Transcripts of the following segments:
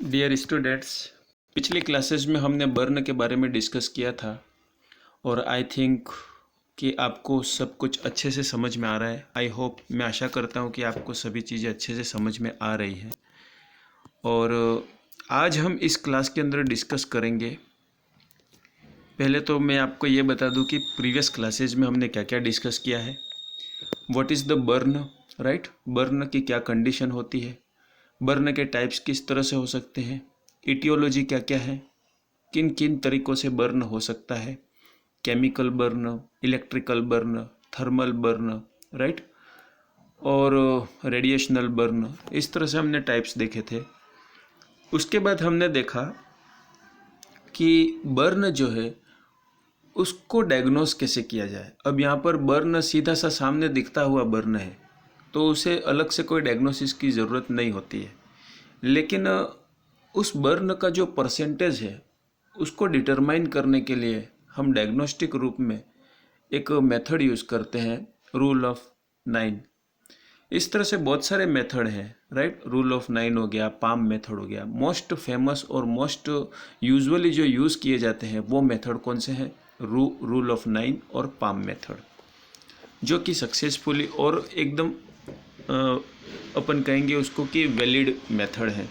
Dear students, पिछली classes में हमने बर्न के बारे में डिस्कस किया था और आई थिंक कि आपको सब कुछ अच्छे से समझ में आ रहा है। आई होप, मैं आशा करता हूँ कि आपको सभी चीज़ें अच्छे से समझ में आ रही हैं। और आज हम इस क्लास के अंदर डिस्कस करेंगे। पहले तो मैं आपको ये बता दूँ कि प्रीवियस क्लासेस में हमने क्या क्या डिस्कस किया है। What is the burn, right? Burn की क्या कंडीशन होती है, बर्न के टाइप्स किस तरह से हो सकते हैं, इटियोलॉजी क्या क्या है, किन किन तरीक़ों से बर्न हो सकता है, chemical burn, electrical burn, thermal burn, right, और रेडिएशनल बर्न। इस तरह से हमने टाइप्स देखे थे। उसके बाद हमने देखा कि बर्न जो है उसको डायग्नोस कैसे किया जाए। अब यहाँ पर बर्न सीधा सा सामने दिखता हुआ बर्न है तो उसे अलग से कोई डायग्नोसिस की ज़रूरत नहीं होती है, लेकिन उस बर्न का जो परसेंटेज है उसको डिटरमाइन करने के लिए हम डायग्नोस्टिक रूप में एक मेथड यूज़ करते हैं, रूल ऑफ 9। इस तरह से बहुत सारे मेथड हैं, राइट? रूल ऑफ 9 हो गया, पाम मेथड हो गया। मोस्ट फेमस और मोस्ट यूजुअली जो यूज़ किए जाते हैं वो मेथड कौन से हैं? रूल ऑफ 9 और पाम मेथड, जो कि सक्सेसफुली और एकदम अपन कहेंगे उसको कि वैलिड मेथड है,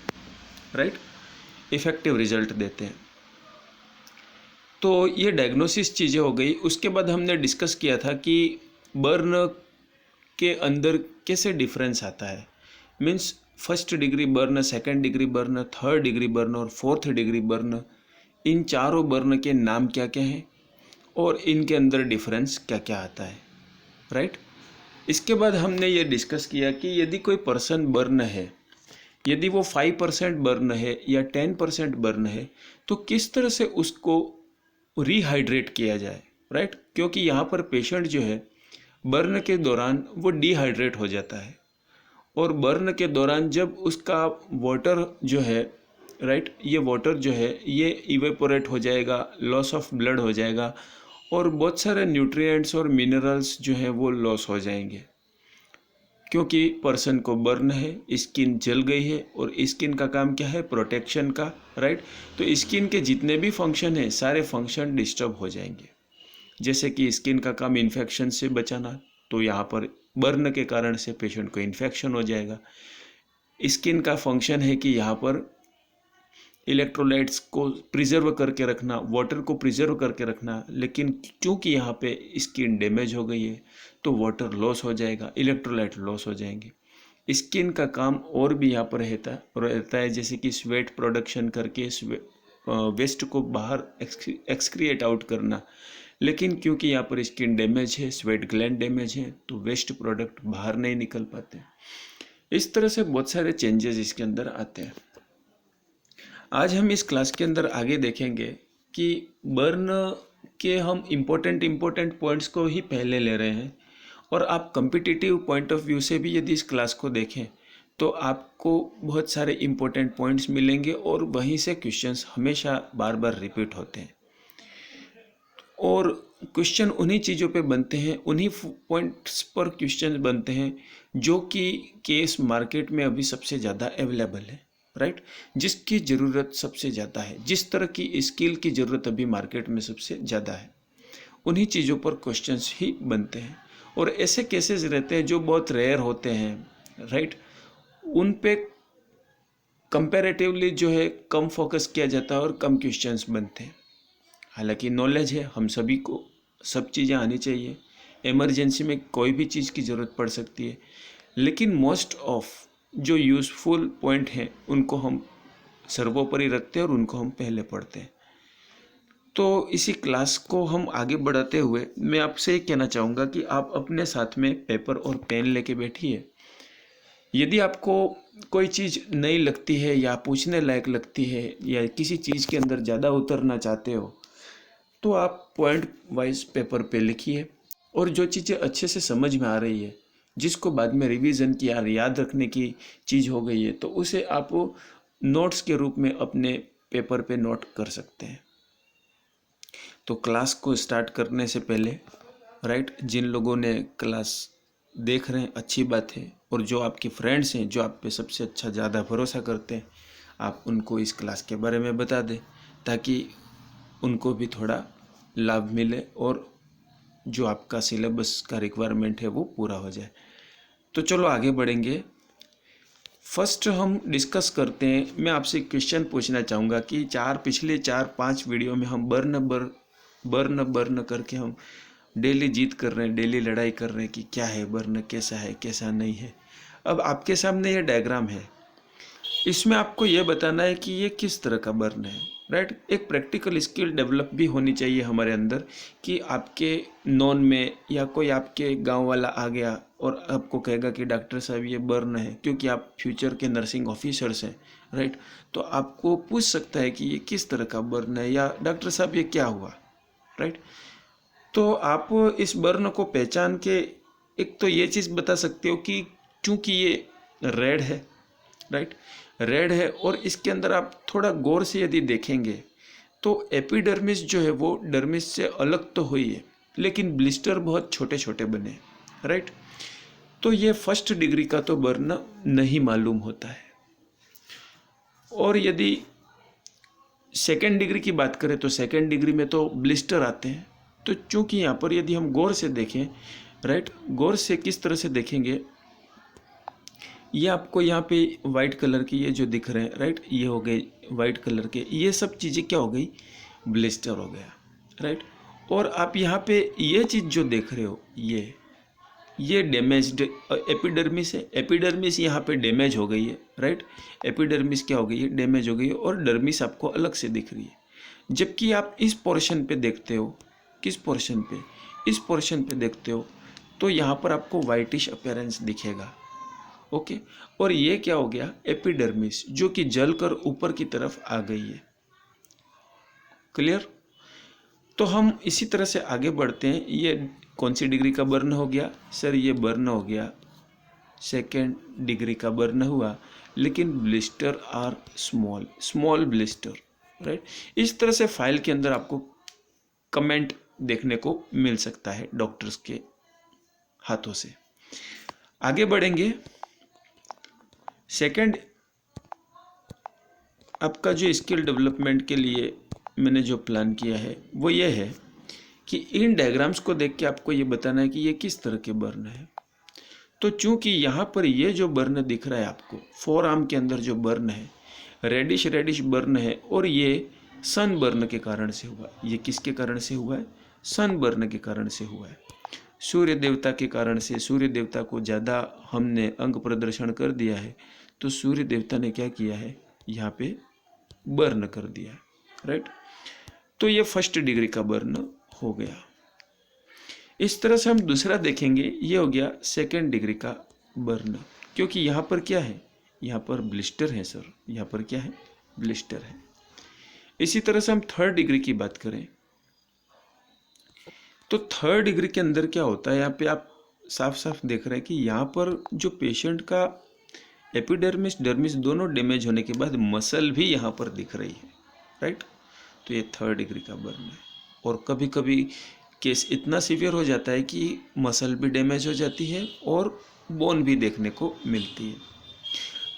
राइट? इफ़ेक्टिव रिजल्ट देते हैं। तो ये डायग्नोसिस चीज़ें हो गई। उसके बाद हमने डिस्कस किया था कि बर्न के अंदर कैसे डिफरेंस आता है। Means first degree burn, second degree burn, third degree burn और फोर्थ डिग्री बर्न, इन चारों बर्न के नाम क्या क्या हैं और इनके अंदर डिफरेंस क्या क्या आता है, राइट? इसके बाद हमने ये डिस्कस किया कि यदि कोई पर्सन बर्न है, यदि वो 5% बर्न है या 10% बर्न है, तो किस तरह से उसको रिहाइड्रेट किया जाए, राइट? क्योंकि यहाँ पर पेशेंट जो है बर्न के दौरान वो डिहाइड्रेट हो जाता है और बर्न के दौरान जब उसका वाटर जो है, राइट, ये वाटर जो है ये इवेपोरेट हो जाएगा, लॉस ऑफ ब्लड हो जाएगा और बहुत सारे न्यूट्रिएंट्स और मिनरल्स जो हैं वो लॉस हो जाएंगे, क्योंकि पर्सन को बर्न है, स्किन जल गई है और स्किन का काम क्या है? प्रोटेक्शन का, राइट? तो स्किन के जितने भी फंक्शन हैं सारे फंक्शन डिस्टर्ब हो जाएंगे। जैसे कि स्किन का काम इन्फेक्शन से बचाना, तो यहाँ पर बर्न के कारण से पेशेंट को इन्फेक्शन हो जाएगा। स्किन का फंक्शन है कि यहाँ पर इलेक्ट्रोलाइट्स को प्रिजर्व करके रखना, वाटर को प्रिजर्व करके रखना, लेकिन क्योंकि यहाँ पे स्किन डैमेज हो गई है तो वाटर लॉस हो जाएगा, इलेक्ट्रोलाइट लॉस हो जाएंगे। स्किन का काम और भी यहाँ पर रहता है, जैसे कि स्वेट प्रोडक्शन करके वेस्ट को बाहर एक्सक्रिएट आउट करना, लेकिन क्योंकि यहाँ पर स्किन डैमेज है, स्वेट ग्लैंड डैमेज है, तो वेस्ट प्रोडक्ट बाहर नहीं निकल पाते। इस तरह से बहुत सारे चेंजेस इसके अंदर आते हैं। आज हम इस क्लास के अंदर आगे देखेंगे कि बर्न के हम इम्पोर्टेंट पॉइंट्स को ही पहले ले रहे हैं और आप कम्पिटिटिव पॉइंट ऑफ व्यू से भी यदि इस क्लास को देखें तो आपको बहुत सारे इम्पोर्टेंट पॉइंट्स मिलेंगे और वहीं से क्वेश्चंस हमेशा बार बार रिपीट होते हैं और क्वेश्चन उन्हीं चीज़ों पे बनते हैं, उन्हीं पॉइंट्स पर क्वेश्चन बनते हैं जो कि केस मार्केट में अभी सबसे ज़्यादा अवेलेबल है, राइट? जिसकी ज़रूरत सबसे ज़्यादा है, जिस तरह की स्किल की ज़रूरत अभी मार्केट में सबसे ज़्यादा है, उन्हीं चीज़ों पर क्वेश्चंस ही बनते हैं। और ऐसे केसेस रहते हैं जो बहुत रेयर होते हैं, राइट? उन पे कंपैरेटिवली जो है कम फोकस किया जाता है और कम क्वेश्चंस बनते हैं। हालांकि नॉलेज है, हम सभी को सब चीज़ें आनी चाहिए, इमरजेंसी में कोई भी चीज़ की ज़रूरत पड़ सकती है, लेकिन मोस्ट ऑफ जो यूज़फुल पॉइंट हैं उनको हम सर्वोपरि रखते हैं और उनको हम पहले पढ़ते हैं। तो इसी क्लास को हम आगे बढ़ाते हुए मैं आपसे ये कहना चाहूँगा कि आप अपने साथ में पेपर और पेन लेके बैठिए। यदि आपको कोई चीज़ नई लगती है या पूछने लायक लगती है या किसी चीज़ के अंदर ज़्यादा उतरना चाहते हो तो आप पॉइंट वाइज पेपर पे लिखिए और जो चीज़ें अच्छे से समझ में आ रही है, जिसको बाद में रिवीजन की या याद रखने की चीज़ हो गई है, तो उसे आप नोट्स के रूप में अपने पेपर पे नोट कर सकते हैं। तो क्लास को स्टार्ट करने से पहले, राइट, जिन लोगों ने क्लास देख रहे हैं अच्छी बात है, और जो आपके फ्रेंड्स हैं जो आप पे सबसे अच्छा ज़्यादा भरोसा करते हैं, आप उनको इस क्लास के बारे में बता दें, ताकि उनको भी थोड़ा लाभ मिले और जो आपका सिलेबस का रिक्वायरमेंट है वो पूरा हो जाए। तो चलो आगे बढ़ेंगे। फर्स्ट हम डिस्कस करते हैं। मैं आपसे क्वेश्चन पूछना चाहूँगा कि पिछले 4-5 वीडियो में हम बर्न करके हम डेली जीत कर रहे हैं, डेली लड़ाई कर रहे हैं कि क्या है बर्न, कैसा है कैसा नहीं है। अब आपके सामने ये डायग्राम है, इसमें आपको ये बताना है कि ये किस तरह का बर्न है, राइट। एक प्रैक्टिकल स्किल डेवलप भी होनी चाहिए हमारे अंदर कि आपके नॉन में या कोई आपके गांव वाला आ गया और आपको कहेगा कि डॉक्टर साहब ये बर्न है, क्योंकि आप फ्यूचर के नर्सिंग ऑफिसर्स हैं, राइट। तो आपको पूछ सकता है कि ये किस तरह का बर्न है, या डॉक्टर साहब ये क्या हुआ, राइट। तो आप इस बर्न को पहचान के एक तो ये चीज़ बता सकते हो कि चूंकि ये रेड है, राइट, रेड है, और इसके अंदर आप थोड़ा गौर से यदि देखेंगे तो एपिडर्मिस जो है वो डर्मिस से अलग तो हुई है, लेकिन ब्लिस्टर बहुत छोटे छोटे बने, राइट। तो ये फर्स्ट डिग्री का तो बर्न नहीं मालूम होता है। और यदि सेकेंड डिग्री की बात करें तो सेकेंड डिग्री में तो ब्लिस्टर आते हैं। तो चूंकि यहाँ पर यदि हम गौर से देखें, राइट, गौर से किस तरह से देखेंगे, ये आपको यहाँ पे वाइट कलर की ये जो दिख रहे हैं, राइट, ये हो गए वाइट कलर के, ये सब चीज़ें क्या हो गई, ब्लिस्टर हो गया, राइट। और आप यहाँ पे ये चीज़ जो देख रहे हो, ये डैमेज्ड एपिडर्मिस है। एपिडर्मिस यहाँ पे डैमेज हो गई है, राइट। एपिडर्मिस क्या हो गई है, डैमेज हो गई है, और डर्मिस आपको अलग से दिख रही है। जबकि आप इस पोर्शन पे देखते हो, किस पोर्शन पे, इस पोर्शन पे देखते हो तो यहाँ पर आपको वाइटिश अपीयरेंस दिखेगा, ओके। और ये क्या हो गया, एपिडर्मिस, जो कि जलकर ऊपर की तरफ आ गई है। क्लियर। तो हम इसी तरह से आगे बढ़ते हैं। ये कौन सी डिग्री का बर्न हो गया सर, ये बर्न हो गया सेकेंड डिग्री का बर्न हुआ, लेकिन blister are small blister, right. इस तरह से फाइल के अंदर आपको कमेंट देखने को मिल सकता है डॉक्टर्स के हाथों से। आगे बढ़ेंगे। सेकंड, आपका जो स्किल डेवलपमेंट के लिए मैंने जो प्लान किया है वो ये है कि इन डायग्राम्स को देख के आपको ये बताना है कि ये किस तरह के बर्न है। तो चूंकि यहाँ पर ये जो बर्न दिख रहा है आपको, फोर आर्म के अंदर जो बर्न है, रेडिश बर्न है, और ये सन बर्न के कारण से हुआ। ये किसके कारण से हुआ है, सन बर्न के कारण से हुआ है। सूर्य देवता के कारण से, सूर्य देवता को ज़्यादा हमने अंग प्रदर्शन कर दिया है, तो सूर्य देवता ने क्या किया है, यहाँ पे बर्न कर दिया, राइट। तो ये फर्स्ट डिग्री का बर्न हो गया। इस तरह से हम दूसरा देखेंगे, ये हो गया सेकेंड डिग्री का बर्न, क्योंकि यहाँ पर क्या है, यहाँ पर ब्लिस्टर है सर, यहाँ पर क्या है, ब्लिस्टर है। इसी तरह से हम थर्ड डिग्री की बात करें तो थर्ड डिग्री के अंदर क्या होता है, यहाँ पे आप साफ साफ देख रहे हैं कि यहाँ पर जो पेशेंट का एपिडर्मिस डर्मिस दोनों डैमेज होने के बाद मसल भी यहाँ पर दिख रही है, राइट। तो ये थर्ड डिग्री का बर्न है। और कभी कभी केस इतना सीवियर हो जाता है कि मसल भी डैमेज हो जाती है और बोन भी देखने को मिलती है।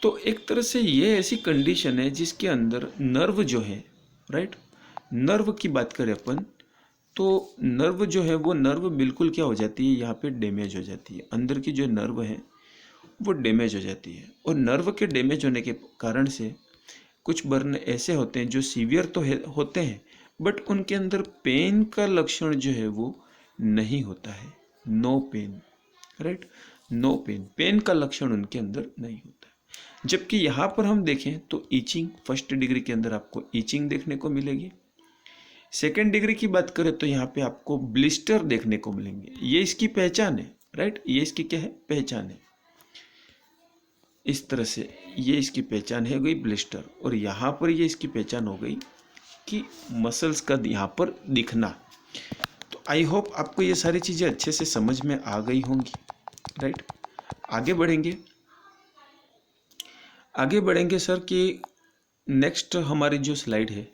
तो एक तरह से ये ऐसी कंडीशन है जिसके अंदर नर्व जो है, राइट, नर्व की बात करें अपन तो नर्व जो है वो नर्व बिल्कुल क्या हो जाती है, यहाँ पे डैमेज हो जाती है। अंदर की जो नर्व है वो डैमेज हो जाती है, और नर्व के डैमेज होने के कारण से कुछ बर्न ऐसे होते हैं जो सीवियर तो होते हैं, बट उनके अंदर पेन का लक्षण जो है वो नहीं होता है, no pain, right, no pain, pain का लक्षण उनके अंदर नहीं होता है। जबकि यहाँ पर हम देखें तो ईचिंग, फर्स्ट डिग्री के अंदर आपको ईचिंग देखने को मिलेगी। सेकेंड डिग्री की बात करें तो यहाँ पे आपको ब्लिस्टर देखने को मिलेंगे। ये इसकी पहचान है, राइट, ये इसकी क्या है, पहचान है। इस तरह से ये इसकी पहचान है गई ब्लिस्टर, और यहाँ पर ये इसकी पहचान हो गई कि मसल्स का यहाँ पर दिखना। तो आई होप आपको ये सारी चीज़ें अच्छे से समझ में आ गई होंगी, राइट। आगे बढ़ेंगे सर कि नेक्स्ट हमारी जो स्लाइड है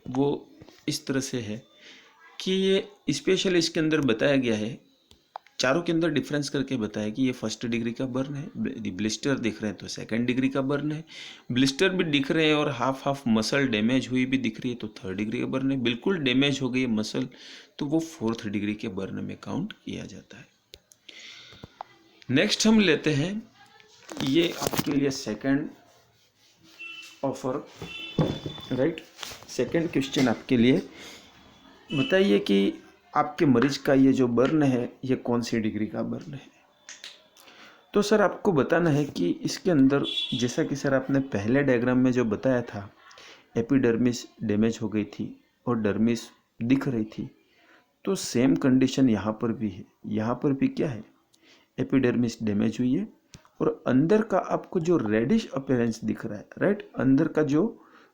वो इस तरह से है कि ये स्पेशल इसके अंदर बताया गया है चारों के अंदर डिफरेंस करके बताया कि ये फर्स्ट डिग्री का बर्न है, ब्लिस्टर दिख रहे हैं तो सेकंड डिग्री का बर्न है, ब्लिस्टर भी दिख रहे हैं और हाफ हाफ मसल डैमेज हुई भी दिख रही है तो थर्ड डिग्री का बर्न है, बिल्कुल डैमेज हो गई है मसल तो वो फोर्थ डिग्री के बर्न में काउंट किया जाता है। नेक्स्ट हम लेते हैं, ये आपके लिए second offer, right. Second question आपके लिए, बताइए कि आपके मरीज का ये जो बर्न है ये कौन सी डिग्री का बर्न है। तो सर आपको बताना है कि इसके अंदर, जैसा कि सर आपने पहले डायग्राम में जो बताया था, एपिडर्मिस डैमेज हो गई थी और डर्मिस दिख रही थी, तो सेम कंडीशन यहाँ पर भी है। यहाँ पर भी क्या है, एपिडर्मिस डैमेज हुई है और अंदर का आपको जो रेडिश अपीयरेंस दिख रहा है, राइट, अंदर का जो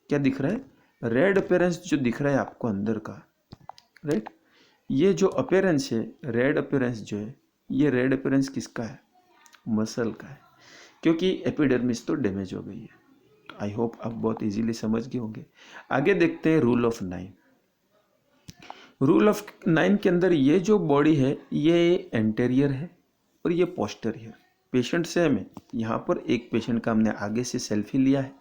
क्या दिख रहा है, रेड अपीयरेंस जो दिख रहा है आपको अंदर का, राइट, ये जो अपीयरेंस है, रेड अपीयरेंस जो है, ये रेड अपीयरेंस किसका है, मसल का है, क्योंकि एपिडर्मिस तो डैमेज हो गई है। तो आई होप आप बहुत इजीली समझ गए होंगे। आगे देखते हैं रूल ऑफ 9। रूल ऑफ 9 के अंदर ये जो बॉडी है ये एंटेरियर है और ये पोस्टेरियर। पेशेंट सेम है, यहाँ पर एक पेशेंट का हमने आगे से सेल्फी लिया है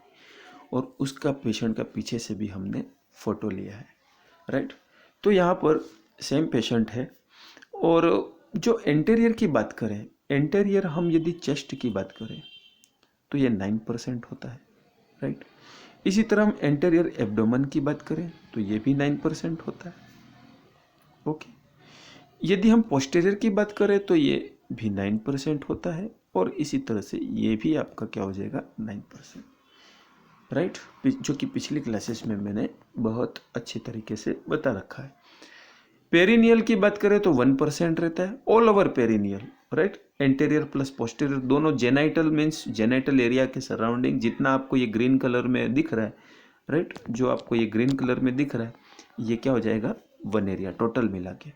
और उसका पेशेंट का पीछे से भी हमने फोटो लिया है, राइट। तो यहाँ पर सेम पेशेंट है और जो एंटेरियर की बात करें, एंटेरियर हम यदि चेस्ट की बात करें तो ये 9% होता है, राइट। इसी तरह हम एंटेरियर एब्डोमेन की बात करें तो ये भी 9% होता है, ओके। यदि हम पोस्टेरियर की बात करें तो ये भी 9% होता है और इसी तरह से ये भी आपका क्या हो जाएगा, 9%, राइट, जो कि पिछली क्लासेस में मैंने बहुत अच्छे तरीके से बता रखा है। पेरिनियल की बात करें तो 1% रहता है, all over perineal, right, anterior plus posterior दोनों। जेनाइटल मीन्स जेनाइटल एरिया के सराउंडिंग जितना आपको ये ग्रीन कलर में दिख रहा है, राइट, जो आपको ये ग्रीन कलर में दिख रहा है ये क्या हो जाएगा, 1 एरिया टोटल मिला के।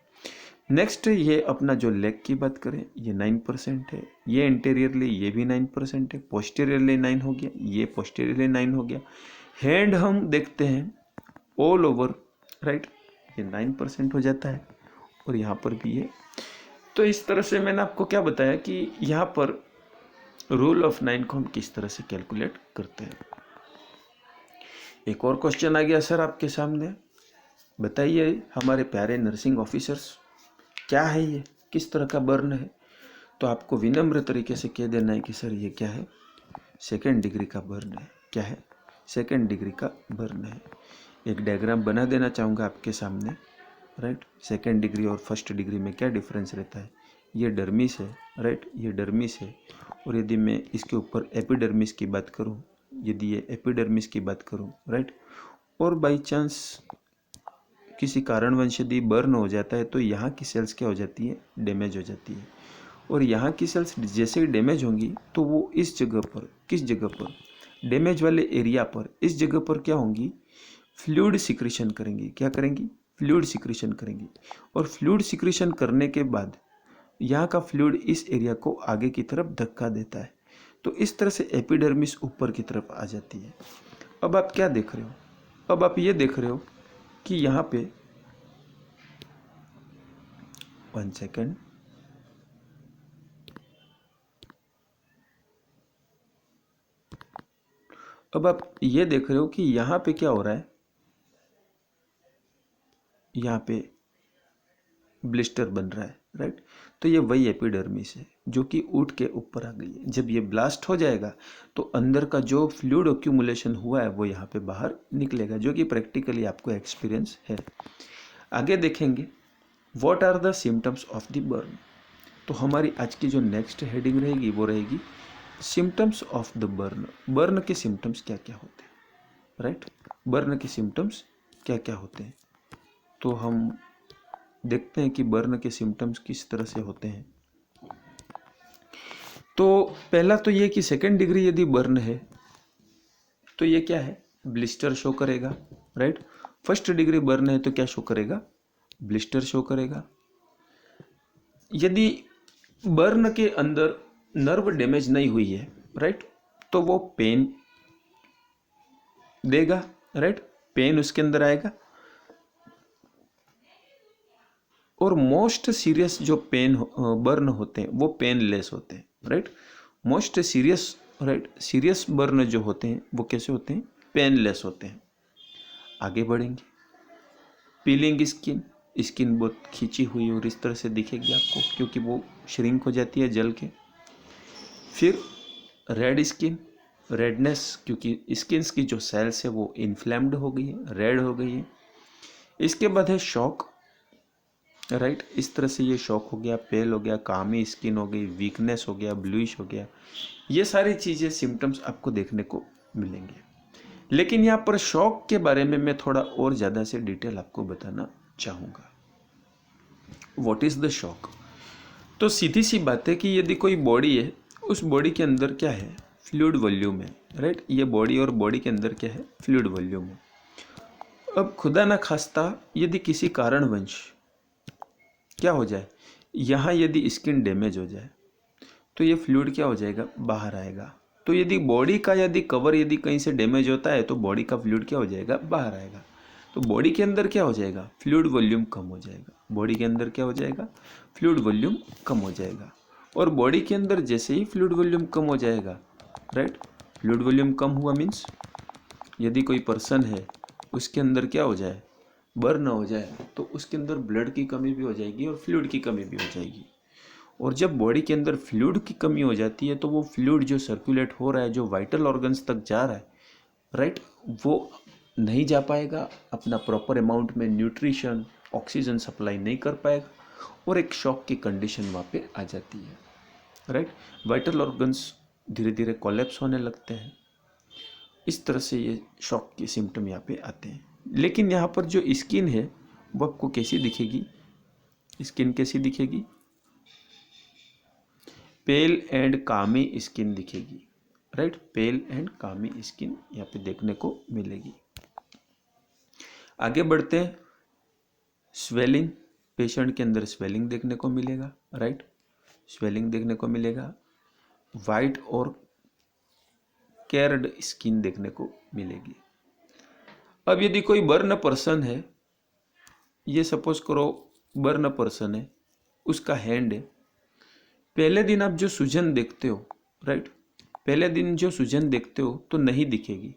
नेक्स्ट ये अपना जो लेग की बात करें ये 9% है, ये एंटेरियरली ये भी 9% है, पोस्टेरियरली 9 हो गया, ये पोस्टेरियरली 9 हो गया। हैंड हम देखते हैं ऑल ओवर, राइट, ये 9% हो जाता है और यहाँ पर भी ये। तो इस तरह से मैंने आपको क्या बताया कि यहाँ पर रूल ऑफ 9 को हम किस तरह से कैलकुलेट करते हैं। एक और क्वेश्चन आ गया सर आपके सामने, बताइए हमारे प्यारे नर्सिंग ऑफिसर्स, क्या है ये, किस तरह का बर्न है। तो आपको विनम्र तरीके से कह देना है कि सर ये क्या है, सेकेंड डिग्री का बर्न है। क्या है, सेकेंड डिग्री का बर्न है। एक डायग्राम बना देना चाहूँगा आपके सामने, राइट। सेकेंड डिग्री और फर्स्ट डिग्री में क्या डिफरेंस रहता है, ये डर्मिस है, राइट, ये डर्मिस है। और यदि मैं इसके ऊपर एपिडर्मिस की बात करूँ, यदि ये एपिडर्मिस की बात करूँ, राइट, और बाई चांस किसी कारणवश यदि बर्न हो जाता है तो यहाँ की सेल्स क्या हो जाती है, डैमेज हो जाती है। और यहाँ की सेल्स जैसे ही डैमेज होंगी तो वो इस जगह पर, किस जगह पर, डैमेज वाले एरिया पर, इस जगह पर क्या होंगी, फ्लूइड सिक्रीशन करेंगी। क्या करेंगी, फ्लूइड सिक्रीशन करेंगी। और फ्लूइड सिक्रीशन करने के बाद यहाँ का फ्लूइड इस एरिया को आगे की तरफ धक्का देता है, तो इस तरह से एपिडर्मिस ऊपर की तरफ आ जाती है। अब आप क्या देख रहे हो, अब आप ये देख रहे हो कि यहाँ पे 1 सेकेंड, अब आप ये देख रहे हो कि यहाँ पे क्या हो रहा है, यहाँ पे ब्लिस्टर बन रहा है, राइट। तो ये वही एपिडर्मिस है जो कि ऊँट के ऊपर आ गई है। जब ये ब्लास्ट हो जाएगा तो अंदर का जो फ्लूइड एक्यूमुलेशन हुआ है वो यहाँ पे बाहर निकलेगा, जो कि प्रैक्टिकली आपको एक्सपीरियंस है। आगे देखेंगे what are the symptoms of the burn. तो हमारी आज की जो नेक्स्ट हेडिंग रहेगी वो रहेगी symptoms of the burn. Burn के सिम्टम्स क्या क्या होते हैं, राइट, बर्न के सिम्टम्स क्या क्या होते हैं। तो हम देखते हैं कि बर्न के सिम्टम्स किस तरह से होते हैं। तो पहला तो ये कि सेकेंड डिग्री यदि बर्न है तो ये क्या है, ब्लिस्टर शो करेगा, राइट। फर्स्ट डिग्री बर्न है तो क्या शो करेगा, ब्लिस्टर शो करेगा। यदि बर्न के अंदर नर्व डैमेज नहीं हुई है, राइट, तो वो पेन देगा, राइट, पेन उसके अंदर आएगा। और मोस्ट सीरियस जो पेन बर्न होते हैं वो पेनलेस होते हैं, right. Most serious, right, serious burn जो होते हैं वो कैसे होते हैं, पेनलेस होते हैं। आगे बढ़ेंगे, पीलिंग स्किन, स्किन बहुत खींची हुई और इस तरह से दिखेगी आपको क्योंकि वो श्रिंक हो जाती है जल के। फिर रेड स्किन, रेडनेस क्योंकि स्किन्स की जो सेल्स है वो इन्फ्लेम्ड हो गई है, रेड हो गई है। इसके बाद है शॉक, राइट, इस तरह से ये शॉक हो गया, पेल हो गया, कामी स्किन हो गई, वीकनेस हो गया, ब्लूइश हो गया। ये सारी चीज़ें सिम्टम्स आपको देखने को मिलेंगे। लेकिन यहाँ पर शॉक के बारे में मैं थोड़ा और ज़्यादा से डिटेल आपको बताना चाहूँगा। What is the shock? तो सीधी सी बात है कि यदि कोई बॉडी है, उस बॉडी के अंदर क्या है, फ्लूइड वॉल्यूम है, राइट। ये बॉडी और बॉडी के अंदर क्या है, फ्लूइड वॉल्यूम है। अब खुदा ना खास्ता यदि किसी कारणवश क्या हो जाए, यहाँ यदि स्किन डैमेज हो जाए तो ये फ्लूइड क्या हो जाएगा, बाहर आएगा। तो यदि बॉडी का यदि कवर यदि कहीं से डैमेज होता है तो बॉडी का फ्लूइड क्या हो जाएगा, बाहर आएगा। तो बॉडी के अंदर क्या हो जाएगा, फ्लूइड वॉल्यूम कम हो जाएगा। बॉडी के अंदर क्या हो जाएगा, फ्लूइड वॉल्यूम कम हो जाएगा। और बॉडी के अंदर जैसे ही फ्लूइड वॉल्यूम कम हो जाएगा, राइट, फ्लूइड वॉल्यूम कम हुआ मीन्स यदि कोई पर्सन है उसके अंदर क्या हो जाए, बर्न हो जाए, तो उसके अंदर ब्लड की कमी भी हो जाएगी और फ्लूइड की कमी भी हो जाएगी। और जब बॉडी के अंदर फ्लूइड की कमी हो जाती है तो वो फ्लूइड जो सर्कुलेट हो रहा है, जो वाइटल ऑर्गन्स तक जा रहा है, राइट, वो नहीं जा पाएगा, अपना प्रॉपर अमाउंट में न्यूट्रिशन, ऑक्सीजन सप्लाई नहीं कर पाएगा और एक शॉक की कंडीशन वहाँ पे आ जाती है, राइट। वाइटल ऑर्गन्स धीरे धीरे कोलैप्स होने लगते हैं। इस तरह से ये शॉक के सिम्टम यहाँ पे आते हैं। लेकिन यहाँ पर जो स्किन है वो आपको कैसी दिखेगी, स्किन कैसी दिखेगी, पेल एंड कामी स्किन दिखेगी, राइट। पेल एंड कामी स्किन यहाँ पे देखने को मिलेगी। आगे बढ़ते हैं, स्वेलिंग, पेशेंट के अंदर स्वेलिंग देखने को मिलेगा, राइट, स्वेलिंग देखने को मिलेगा। वाइट और कैर्ड स्किन देखने को मिलेगी। अब यदि कोई बर्न पर्सन है, ये सपोज करो बर्न पर्सन है, उसका हैंड है, पहले दिन आप जो सूजन देखते हो, राइट, पहले दिन जो सूजन देखते हो तो नहीं दिखेगी।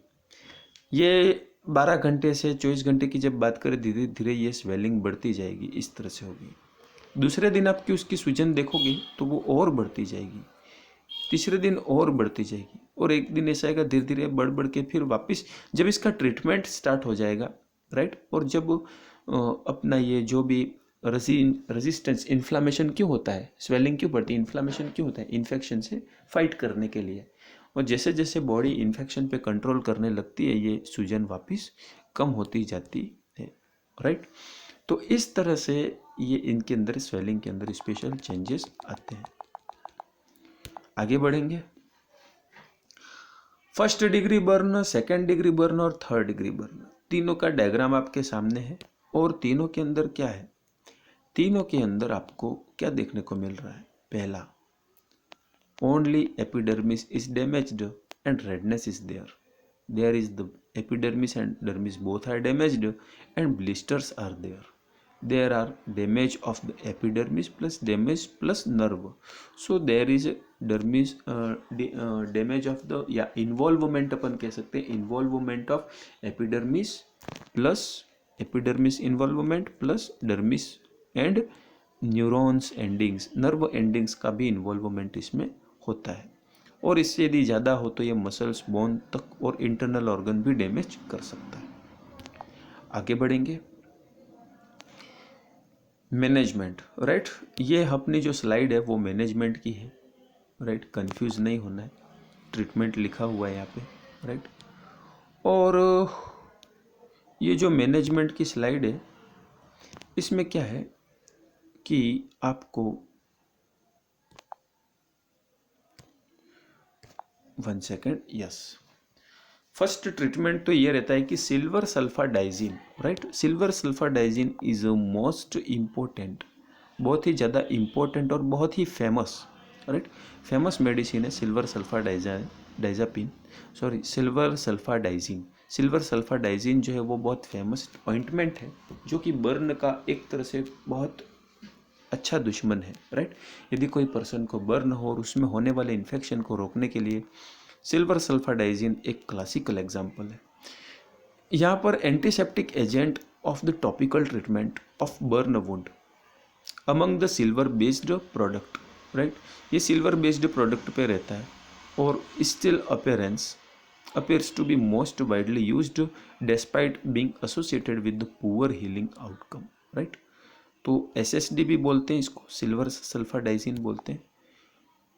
ये 12 घंटे से 24 घंटे की जब बात करें, धीरे धीरे ये स्वेलिंग बढ़ती जाएगी, इस तरह से होगी। दूसरे दिन आपकी उसकी सूजन देखोगे तो वो और बढ़ती जाएगी, तीसरे दिन और बढ़ती जाएगी, और एक दिन ऐसा आएगा धीरे धीरे बढ़ बढ़ के फिर वापस जब इसका ट्रीटमेंट स्टार्ट हो जाएगा, राइट, और जब अपना ये जो भी रेजिस्टेंस, इन्फ्लामेशन क्यों होता है, स्वेलिंग क्यों बढ़ती है, इन्फ्लामेशन क्यों होता है, इन्फेक्शन से फाइट करने के लिए। और जैसे जैसे बॉडी इन्फेक्शन पे कंट्रोल करने लगती है, ये सूजन वापस कम होती जाती है, राइट। तो इस तरह से ये इनके अंदर स्वेलिंग के अंदर स्पेशल चेंजेस आते हैं। आगे बढ़ेंगे, first degree burn, second degree burn और थर्ड डिग्री बर्न, तीनों का डायग्राम आपके सामने है। और तीनों के अंदर क्या है, तीनों के अंदर आपको क्या देखने को मिल रहा है, पहला, only epidermis is damaged and redness is there, there is the epidermis and dermis both are damaged and blisters are there, there are damage of the epidermis plus damage plus nerve, so there is dermis damage of the या involvement अपन कह सकते हैं, involvement of epidermis plus epidermis involvement plus dermis and neurons endings, nerve endings का भी involvement इसमें होता है। और इससे यदि ज़्यादा हो तो ये मसल्स, बोन तक और इंटरनल ऑर्गन भी डैमेज कर सकता है। आगे बढ़ेंगे, मैनेजमेंट, राइट, ये अपनी जो स्लाइड है वो मैनेजमेंट की है, राइट, कंफ्यूज नहीं होना है, ट्रीटमेंट लिखा हुआ है यहाँ पे, राइट। और ये जो मैनेजमेंट की स्लाइड है इसमें क्या है कि आपको 1 सेकेंड, यस, फर्स्ट ट्रीटमेंट तो ये रहता है कि silver sulfadiazine, right, silver sulfadiazine is most important, बहुत ही ज़्यादा इम्पोर्टेंट और बहुत ही फेमस, राइट, फेमस मेडिसिन है silver diazepine, sorry silver sulfadiazine. Silver sulfadiazine जो है वो बहुत फेमस ऑइंटमेंट है जो कि बर्न का एक तरह से बहुत अच्छा दुश्मन है, राइट। यदि कोई पर्सन को बर्न हो और उसमें होने वाले इन्फेक्शन को रोकने के लिए सिल्वर सल्फाडाइजिन एक क्लासिकल एग्जाम्पल है। यहाँ पर antiseptic agent of the topical treatment of burn wound among the silver based product, right. ये सिल्वर बेस्ड प्रोडक्ट पे रहता है और still appears to be most widely used despite being associated with the poor healing outcome, right। तो SSD भी बोलते हैं इसको, सिल्वर सल्फाडाइजिन बोलते हैं।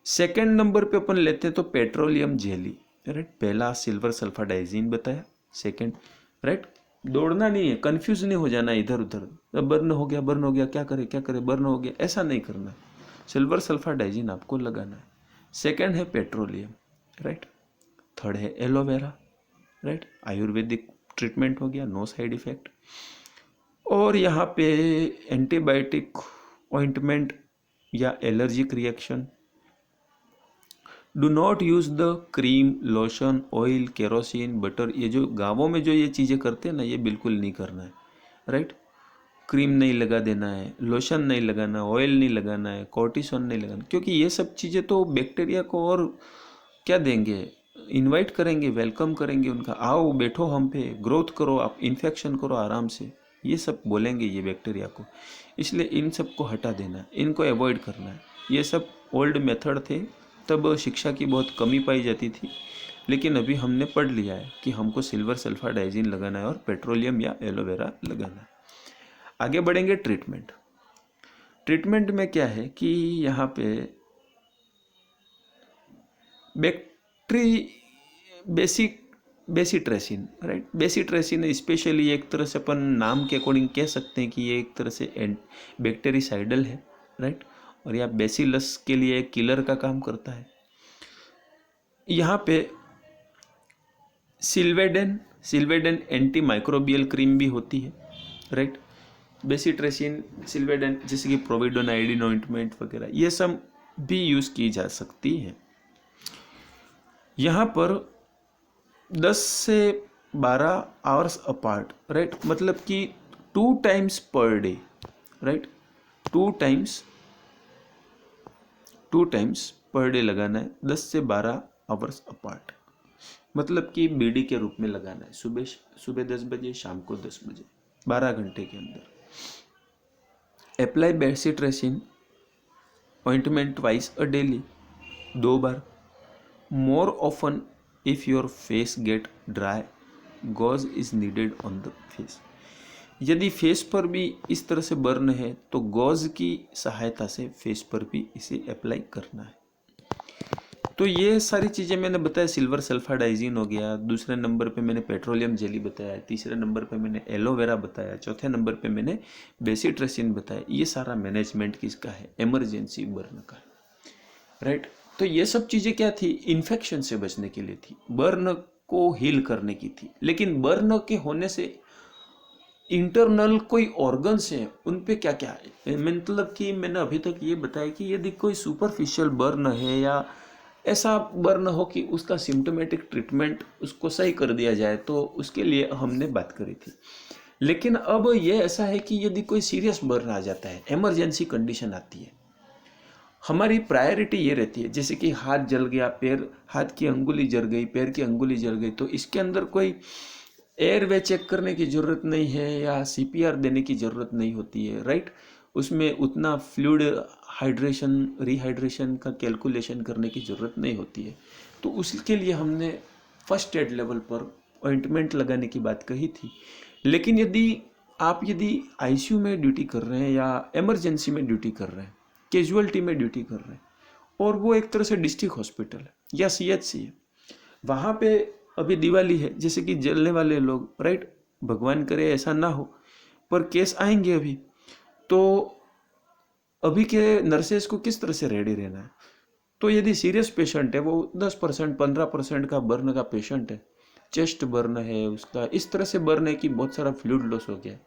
सेकेंड नंबर पे अपन लेते हैं तो पेट्रोलियम जेली, राइट। पहला सिल्वर सल्फाडाइजिन बताया, सेकेंड, राइट। दौड़ना नहीं है, कंफ्यूज नहीं हो जाना इधर उधर, बर्न हो गया क्या करे बर्न हो गया, ऐसा नहीं करना। सिल्वर सल्फाडाइजिन आपको लगाना है। सेकेंड है पेट्रोलियम, राइट। थर्ड है एलोवेरा, राइट। आयुर्वेदिक ट्रीटमेंट हो गया, नो साइड इफेक्ट। और यहाँ पे एंटीबायोटिक ऑइंटमेंट या allergic reaction. Do not use the cream, lotion, oil, kerosene, butter, ये जो गाँवों में जो ये चीज़ें करते हैं ना, ये बिल्कुल नहीं करना है, राइट। क्रीम नहीं लगा देना है, लोशन नहीं लगाना, ऑयल नहीं लगाना है, कॉर्टिसोन नहीं लगाना, क्योंकि ये सब चीज़ें तो बैक्टीरिया को और क्या देंगे, इनवाइट करेंगे, वेलकम करेंगे उनका, आओ बैठो हम पे, ग्रोथ करो, आप इन्फेक्शन करो आराम से, ये सब बोलेंगे ये बैक्टीरिया को। इसलिए इन सब को हटा देना है, इनको अवॉइड करना है। ये सब ओल्ड मेथड थे, तब शिक्षा की बहुत कमी पाई जाती थी, लेकिन अभी हमने पढ़ लिया है कि हमको सिल्वर सल्फाडाइजिन लगाना है और पेट्रोलियम या एलोवेरा लगाना है। आगे बढ़ेंगे ट्रीटमेंट में क्या है कि यहाँ पे बेसिट्रेसिन, राइट। बेसिट्रेसिन स्पेशली एक तरह से अपन नाम के अकॉर्डिंग कह सकते हैं कि ये एक तरह से बैक्टीरिसाइडल है, राइट। और यह बेसिलस के लिए एक किलर का काम करता है। यहाँ पे सिल्वेडेन एंटी माइक्रोबियल क्रीम भी होती है, राइट। बेसिट्रेसिन, सिल्वेडेन, जैसे कि प्रोविडोन, आयोडीन ऑइंटमेंट वगैरह, ये सब भी यूज़ की जा सकती है। यहाँ पर 10 से 12 आवर्स अपार्ट, राइट, मतलब कि 2 times per day, right, 2 times per day लगाना है, 10 से 12 आवर्स अपार्ट, मतलब कि बीडी के रूप में लगाना है। सुबह 10 बजे, शाम को 10 बजे, 12 घंटे के अंदर। Apply bacitracin ointment twice a daily, 2 बार। More often if your face get dry, gauze is needed on the face. यदि फेस पर भी इस तरह से बर्न है तो गॉज की सहायता से फेस पर भी इसे अप्लाई करना है। तो ये सारी चीज़ें मैंने बताया। सिल्वर सल्फाडाइजिन हो गया, दूसरे नंबर पे मैंने पेट्रोलियम जेली बताया, तीसरे नंबर पे मैंने एलोवेरा बताया, चौथे नंबर पे मैंने बेसिट्रेसिन बताया। ये सारा मैनेजमेंट किसका है, इमरजेंसी बर्न का, राइट। तो ये सब चीज़ें क्या थी, इन्फेक्शन से बचने के लिए थी, बर्न को हील करने की थी। लेकिन बर्न के होने से इंटरनल कोई ऑर्गन्स हैं, उन पे क्या क्या है, मतलब कि मैंने अभी तक ये बताया कि यदि कोई सुपरफिशियल बर्न है या ऐसा बर्न हो कि उसका सिम्टोमेटिक ट्रीटमेंट उसको सही कर दिया जाए, तो उसके लिए हमने बात करी थी। लेकिन अब ये ऐसा है कि यदि कोई सीरियस बर्न आ जाता है, इमरजेंसी कंडीशन आती है, हमारी प्रायोरिटी ये रहती है, जैसे कि हाथ जल गया, हाथ की अंगुली जल गई, पैर की अंगुली जल गई, तो इसके अंदर कोई एयरवे चेक करने की ज़रूरत नहीं है या CPR देने की ज़रूरत नहीं होती है, राइट। उसमें उतना फ्लूइड हाइड्रेशन, रिहाइड्रेशन का कैलकुलेशन करने की ज़रूरत नहीं होती है। तो उसके लिए हमने फर्स्ट एड लेवल पर ऑइंटमेंट लगाने की बात कही थी। लेकिन यदि ICU में ड्यूटी कर रहे हैं या इमरजेंसी में ड्यूटी कर रहे हैं, कैजुअल्टी में ड्यूटी कर रहे हैं, और वो एक तरह से डिस्ट्रिक्ट हॉस्पिटल है या CHC है, वहाँ पे अभी दिवाली है, जैसे कि जलने वाले लोग, राइट, भगवान करे ऐसा ना हो, पर केस आएंगे अभी, तो अभी के नर्सेस को किस तरह से रेडी रहना है। तो यदि सीरियस पेशेंट है, वो 10% 15% का बर्न का पेशेंट है, चेस्ट बर्न है उसका, इस तरह से बर्न है कि बहुत सारा फ्लूइड लॉस हो गया,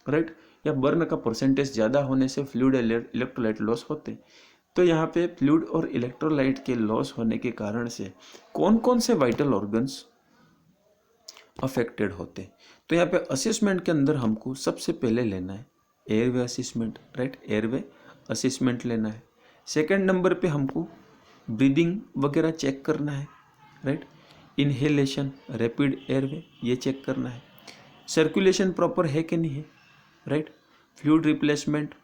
राइट, या बर्न का परसेंटेज ज़्यादा होने से फ्लूइड इलेक्ट्रोलाइट लॉस होते। तो यहाँ पे फ्लूइड और इलेक्ट्रोलाइट के लॉस होने के कारण से कौन कौन से वाइटल ऑर्गन्स अफेक्टेड होते। तो यहाँ पे असेसमेंट के अंदर हमको सबसे पहले लेना है airway assessment, right, airway assessment लेना है। सेकंड नंबर पे हमको ब्रीदिंग वगैरह चेक करना है, राइट। इनहेलेशन, रैपिड एयरवे, ये चेक करना है। सर्कुलेशन प्रॉपर है कि नहीं है, राइट। फ्लूइड रिप्लेसमेंट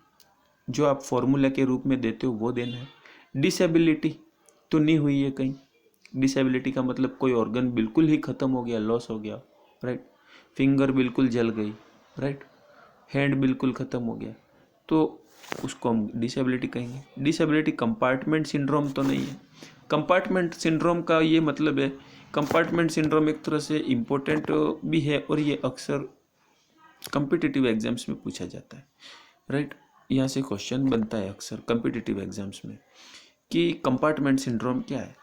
जो आप फॉर्मूला के रूप में देते हो वो देना है। डिसेबिलिटी तो नहीं हुई है कहीं, डिसेबिलिटी का मतलब कोई ऑर्गन बिल्कुल ही ख़त्म हो गया, लॉस हो गया, राइट। फिंगर बिल्कुल जल गई, राइट। हैंड बिल्कुल ख़त्म हो गया, तो उसको हम डिसेबिलिटी कहेंगे। डिसेबिलिटी कंपार्टमेंट सिंड्रोम तो नहीं है। कंपार्टमेंट सिंड्रोम का ये मतलब है, कंपार्टमेंट सिंड्रोम एक तरह से इम्पोर्टेंट भी है और ये अक्सर कम्पिटिटिव एग्जाम्स में पूछा जाता है, राइट। यहाँ से क्वेश्चन बनता है अक्सर कम्पिटिटिव एग्जाम्स में कि कंपार्टमेंट सिंड्रोम क्या है।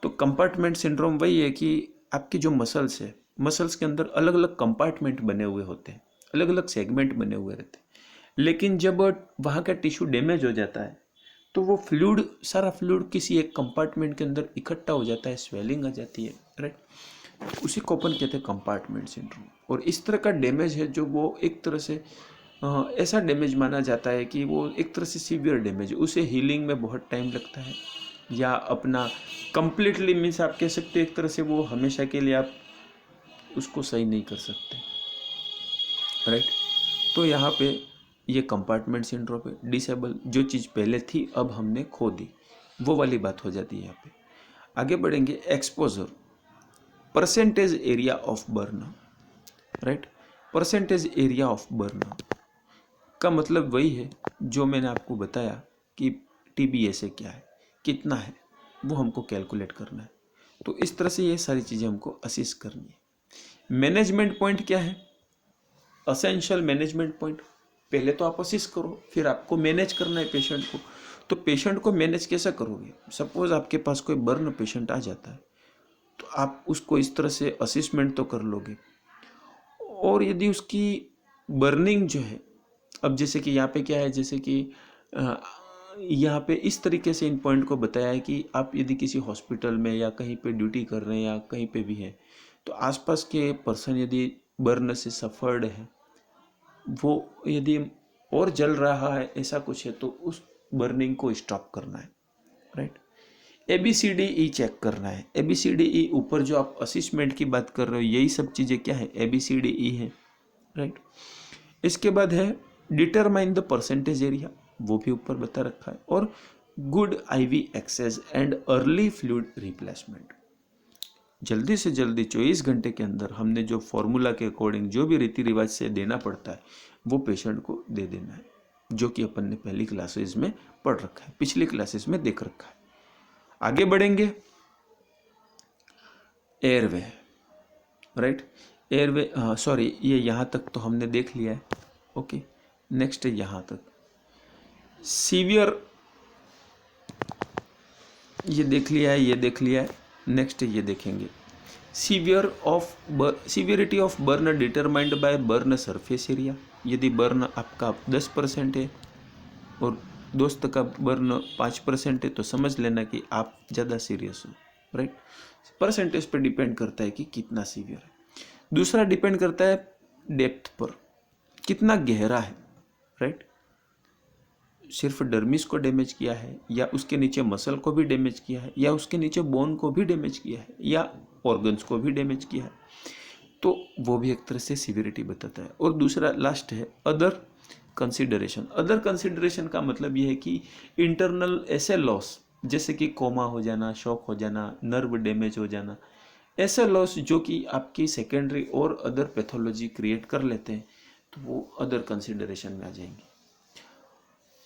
तो कंपार्टमेंट सिंड्रोम वही है कि आपके जो मसल्स है, मसल्स के अंदर अलग अलग कंपार्टमेंट बने हुए होते हैं, अलग अलग सेगमेंट बने हुए रहते हैं, लेकिन जब वहाँ का टिश्यू डैमेज हो जाता है तो वो फ्लूइड, सारा फ्लूइड किसी एक कंपार्टमेंट के अंदर इकट्ठा हो जाता है, स्वेलिंग आ जाती है, राइट। उसी को अपन कहते हैं कंपार्टमेंट सिंड्रोम। और इस तरह का डैमेज है जो वो एक तरह से ऐसा डैमेज माना जाता है कि वो एक तरह से सीवियर डैमेज, उसे हीलिंग में बहुत टाइम लगता है, या अपना कंप्लीटली मीन्स आप कह सकते हो एक तरह से वो हमेशा के लिए आप उसको सही नहीं कर सकते, राइट। तो यहाँ पे ये कंपार्टमेंट सिंड्रोम है। डिसेबल, जो चीज़ पहले थी अब हमने खो दी, वो वाली बात हो जाती है यहाँ पे। आगे बढ़ेंगे। Exposure, percentage area of burn, right. Percentage area of burn का मतलब वही है जो मैंने आपको बताया कि TBSA क्या है, कितना है, वो हमको कैलकुलेट करना है। तो इस तरह से ये सारी चीज़ें हमको असिस करनी है। मैनेजमेंट पॉइंट क्या है, असेंशियल मैनेजमेंट पॉइंट, पहले तो आप असिस करो, फिर आपको मैनेज करना है पेशेंट को। तो पेशेंट को मैनेज कैसे करोगे? सपोज आपके पास कोई बर्न पेशेंट आ जाता है तो आप उसको इस तरह से असिसमेंट तो कर लोगे, और यदि उसकी बर्निंग जो है, अब जैसे कि यहाँ पे क्या है, जैसे कि यहाँ पे इस तरीके से इन पॉइंट को बताया है कि आप यदि किसी हॉस्पिटल में या कहीं पे ड्यूटी कर रहे हैं या कहीं पे भी हैं, तो आसपास के पर्सन यदि बर्न से सफर्ड है, वो यदि और जल रहा है ऐसा कुछ है, तो उस बर्निंग को स्टॉप करना है, राइट। ABCDE चेक करना है। ABCDE ऊपर जो आप असिसमेंट की बात कर रहे हो, यही सब चीज़ें क्या है, ABCDE है, राइट। इसके बाद है डिटरमाइन द परसेंटेज एरिया, वो भी ऊपर बता रखा है। और good IV access and early fluid replacement, जल्दी से जल्दी 24 घंटे के अंदर हमने जो फॉर्मूला के अकॉर्डिंग जो भी रीति रिवाज से देना पड़ता है वो पेशेंट को दे देना है, जो कि अपन ने पहली क्लासेस में पढ़ रखा है, पिछली क्लासेस में देख रखा है। आगे बढ़ेंगे। Airway, right. एयरवे, सॉरी, ये यहाँ तक तो हमने देख लिया है, ओके। नेक्स्ट है यहाँ तक सीवियर, ये देख लिया है, ये देख लिया है। नेक्स्ट ये देखेंगे severity of burn determined by burn surface area. यदि बर्न आपका 10% है और दोस्त का बर्न 5% है, तो समझ लेना कि आप ज़्यादा सीरियस हो, राइट। परसेंटेज पे डिपेंड करता है कि कितना सीवियर है। दूसरा डिपेंड करता है डेप्थ पर, कितना गहरा है, राइट। सिर्फ डर्मिस को डैमेज किया है, या उसके नीचे मसल को भी डैमेज किया है, या उसके नीचे बोन को भी डैमेज किया है, या ऑर्गन्स को भी डैमेज किया है, तो वो भी एक तरह से सीवियरिटी बताता है। और दूसरा लास्ट है अदर कंसिडरेशन। अदर कंसिडरेशन का मतलब ये है कि इंटरनल ऐसे लॉस, जैसे कि कोमा हो जाना, शॉक हो जाना, नर्व डैमेज हो जाना, ऐसे लॉस जो कि आपकी सेकेंडरी और अदर पैथोलॉजी क्रिएट कर लेते हैं, तो वो अदर कंसिडरेशन में आ जाएंगे।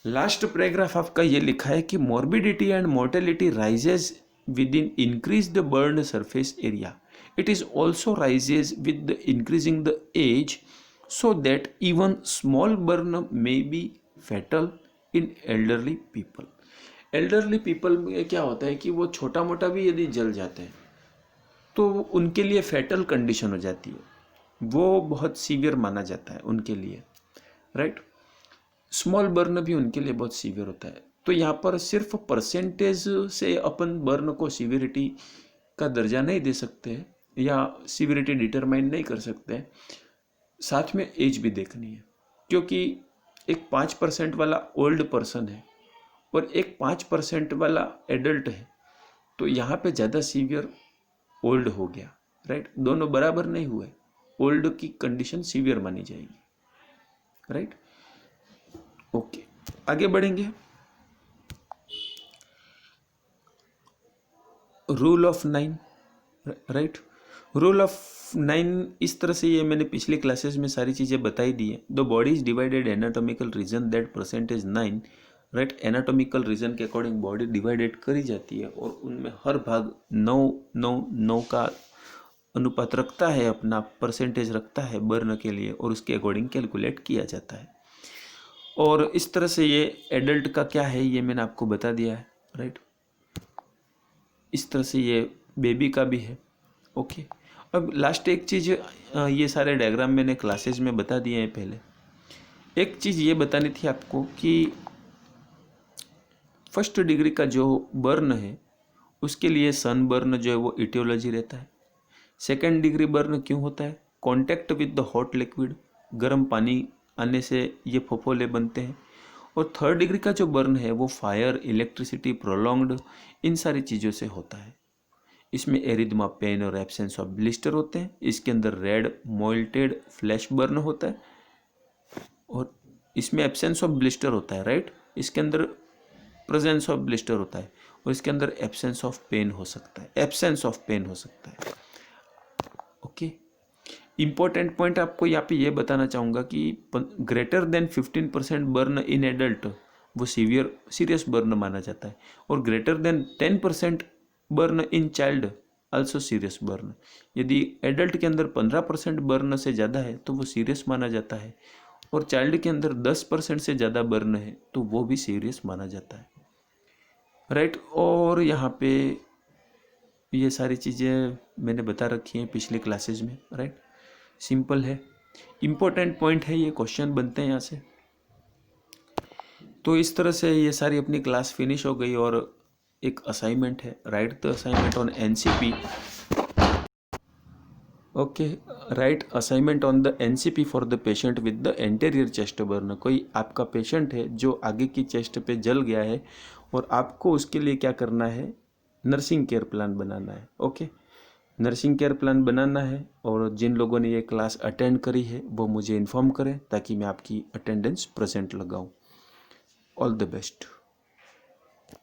लास्ट पैराग्राफ आपका ये लिखा है कि morbidity and mortality rises with in increase the burn surface area, it is also rises with the increasing the age, so that even small burn may be fatal in elderly people। elderly people में क्या होता है कि वो छोटा मोटा भी यदि जल जाते हैं तो उनके लिए फैटल कंडीशन हो जाती है, वो बहुत सीवियर माना जाता है उनके लिए, राइट। स्मॉल बर्न भी उनके लिए बहुत सीवियर होता है। तो यहाँ पर सिर्फ परसेंटेज से अपन बर्न को सीवियरिटी का दर्जा नहीं दे सकते या सीवियरिटी डिटरमाइन नहीं कर सकते, साथ में एज भी देखनी है, क्योंकि एक 5% वाला ओल्ड पर्सन है और एक 5% वाला एडल्ट है, तो यहाँ पे ज़्यादा सीवियर ओल्ड हो गया, राइट। दोनों बराबर नहीं हुए, ओल्ड की कंडीशन सीवियर मानी जाएगी, राइट। ओके, आगे बढ़ेंगे। Rule of 9, right. Rule of 9 इस तरह से, ये मैंने पिछले क्लासेस में सारी चीज़ें बताई दी है। The body is divided anatomical region that percentage 9, right. Anatomical region के अकॉर्डिंग बॉडी डिवाइडेड करी जाती है और उनमें हर भाग 9 का अनुपात रखता है, अपना परसेंटेज रखता है बर्न के लिए, और उसके अकॉर्डिंग कैलकुलेट किया जाता है। और इस तरह से ये एडल्ट का क्या है ये मैंने आपको बता दिया है, राइट। इस तरह से ये बेबी का भी है, ओके। अब लास्ट एक चीज़, ये सारे डायग्राम मैंने क्लासेज में बता दिए हैं पहले। एक चीज़ ये बतानी थी आपको कि फर्स्ट डिग्री का जो बर्न है उसके लिए सन बर्न जो है वो इटियोलॉजी रहता है। सेकेंड डिग्री बर्न क्यों होता है? Contact with the hot liquid, गर्म पानी आने से ये फफोले बनते हैं। और थर्ड डिग्री का जो बर्न है वो फायर, इलेक्ट्रिसिटी, प्रोलॉन्ग्ड, इन सारी चीज़ों से होता है। इसमें एरिथमा, पेन और एब्सेंस ऑफ ब्लिस्टर होते हैं। इसके अंदर रेड मोल्टेड फ्लैश बर्न होता है और इसमें एब्सेंस ऑफ ब्लिस्टर होता है, राइट। इसके अंदर प्रेजेंस ऑफ ब्लिस्टर होता है और इसके अंदर एब्सेंस ऑफ पेन हो सकता है, एब्सेंस ऑफ पेन हो सकता है, ओके। इंपॉर्टेंट पॉइंट आपको यहाँ पे ये बताना चाहूँगा कि greater than 15% burn in adult वो सीरियस बर्न माना जाता है, और greater than 10% burn in child also serious burn. यदि एडल्ट के अंदर 15% बर्न से ज़्यादा है तो वो सीरियस माना जाता है, और चाइल्ड के अंदर 10% से ज़्यादा बर्न है तो वो भी सीरियस माना जाता है, राइट। और यहाँ पे ये सारी चीज़ें मैंने बता रखी हैं पिछले क्लासेज में, राइट। सिंपल है, इम्पोर्टेंट पॉइंट है, ये क्वेश्चन बनते हैं यहाँ से। तो इस तरह से ये सारी अपनी क्लास फिनिश हो गई और एक असाइनमेंट है, right the assignment on NCP. Okay, right assignment on the NCP for the patient with the anterior chest burn. कोई आपका पेशेंट है जो आगे की चेस्ट पे जल गया है और आपको उसके लिए क्या करना है, नर्सिंग केयर प्लान बनाना है, ओके। नर्सिंग केयर प्लान बनाना है, और जिन लोगों ने ये क्लास अटेंड करी है वो मुझे इन्फॉर्म करें ताकि मैं आपकी अटेंडेंस प्रेजेंट लगाऊं। All the best.